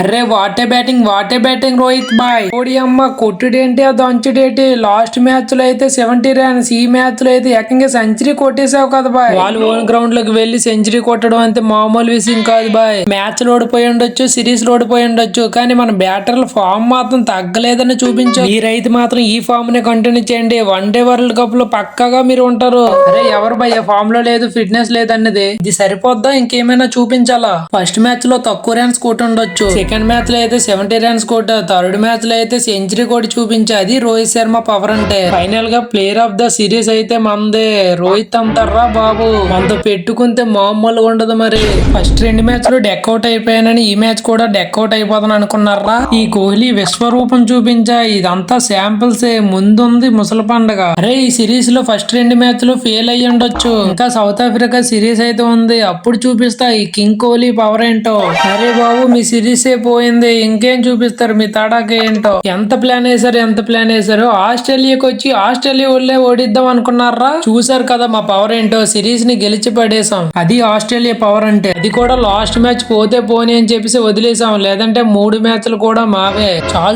అరే what a batting Rohit bye. ఓడి అమ్మ కొట్టుడేంటి ఆ దంచుడేంటి. లాస్ట్ మ్యాచ్ లో అయితే 70 రన్స్, ఈ మ్యాచ్ లో అయితే ఏకంగా సెంచరీ కొట్టేసావు కదా బాయ్. వాళ్ళు ఓన్ గ్రౌండ్ లోకి వెళ్లి సెంచరీ కొట్టడం అంతే మామూలు విషయం కాదు బాయ్. మ్యాచ్ లో ఓడిపోయి ఉండొచ్చు, సిరీస్ లో ఓడిపోయి ఉండొచ్చు, కానీ మన బ్యాటర్ల ఫామ్ మాత్రం తగ్గలేదని చూపించు. మీరైతే మాత్రం ఈ ఫామ్ ని కంటిన్యూ చేయండి. వన్డే వరల్డ్ కప్ లో పక్కాగా మీరు ఉంటారు. అరే ఎవరు భయ్య ఫామ్ లో లేదు, ఫిట్నెస్ లేదన్నది ఇది సరిపోద్దా ఇంకేమైనా చూపించాలా? ఫస్ట్ మ్యాచ్ లో తక్కువ రన్స్ కొట్టి ఉండొచ్చు, సెకండ్ మ్యాచ్ లో అయితే 70 రన్స్ కొట్టా, థర్డ్ మ్యాచ్ లో అయితే సెంచరీ కొట్టి చూపించా. అది రోహిత్ శర్మ పవర్ అంటే. ఫైనల్ గా ప్లేయర్ ఆఫ్ ద సిరీస్ అయితే మందే. రోహిత్ అంటారా బాబు, మనతో పెట్టుకుంటే మామూలుగా ఉండదు మరి. ఫస్ట్ రెండు మ్యాచ్ లో డెక్అవుట్ అయిపోయానని ఈ మ్యాచ్ కూడా డెక్అవుట్ అయిపోతాను అనుకున్నారా? ఈ కోహ్లీ విశ్వరూపం చూపించా. ఇదంతా శాంపిల్స్, ముందుంది ముసలి పండగ. అరే ఈ సిరీస్ లో ఫస్ట్ రెండు మ్యాచ్ లో ఫెయిల్ అయ్యి ఉండొచ్చు, ఇంకా సౌత్ ఆఫ్రికా సిరీస్ అయితే ఉంది, అప్పుడు చూపిస్తా ఈ కింగ్ కోహ్లీ పవర్ ఏంటో. అరే బాబు మీ సిరీస్ పోయింది, ఇంకేం చూపిస్తారు మీ తడాక ఏంటో. ఎంత ప్లాన్ వేసారు. ఆస్ట్రేలియాకి వచ్చి ఆస్ట్రేలియా వాళ్ళే ఓడిద్దాం అనుకున్నారా? చూసారు కదా మా పవర్ ఏంటో. సిరీస్ ని గెలిచి పడేసాం. అది ఆస్ట్రేలియా పవర్ అంటే. అది కూడా లాస్ట్ మ్యాచ్ పోతే పోనీ అని చెప్పేసి వదిలేసాం, లేదంటే 3 మ్యాచ్లు కూడా మావే.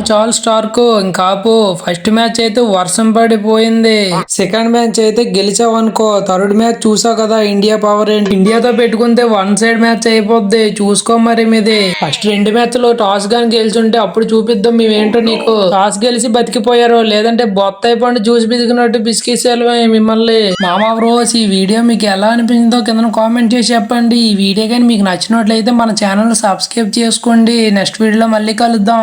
చాలు స్టార్క్ ఇంకాపు. ఫస్ట్ మ్యాచ్ అయితే వర్షం పడిపోయింది, సెకండ్ మ్యాచ్ అయితే గెలిచావనుకో, థర్డ్ మ్యాచ్ చూసావు కదా ఇండియా పవర్ ఏంటి. ఇండియాతో పెట్టుకుంటే వన్ సైడ్ మ్యాచ్ అయిపోద్ది, చూసుకో మరి మీది. ఫస్ట్ రెండు మ్యాచ్ లో టాస్ గాని గెలిచుంటే అప్పుడు చూపిద్దాం మేమేంటో నీకు. టాస్ గెలిచి బతికిపోయారు, లేదంటే బొత్తాయి పండు జ్యూస్ బిదికినట్టు బిస్కెట్సాలు మిమ్మల్ని. మామా బ్రోస్ ఈ వీడియో మీకు ఎలా అనిపించిందో కింద కామెంట్ చేసి చెప్పండి. ఈ వీడియో కానీ మీకు నచ్చినట్లయితే మన ఛానల్ సబ్స్క్రైబ్ చేసుకోండి. నెక్స్ట్ వీడియోలో మళ్ళీ కలుద్దాం.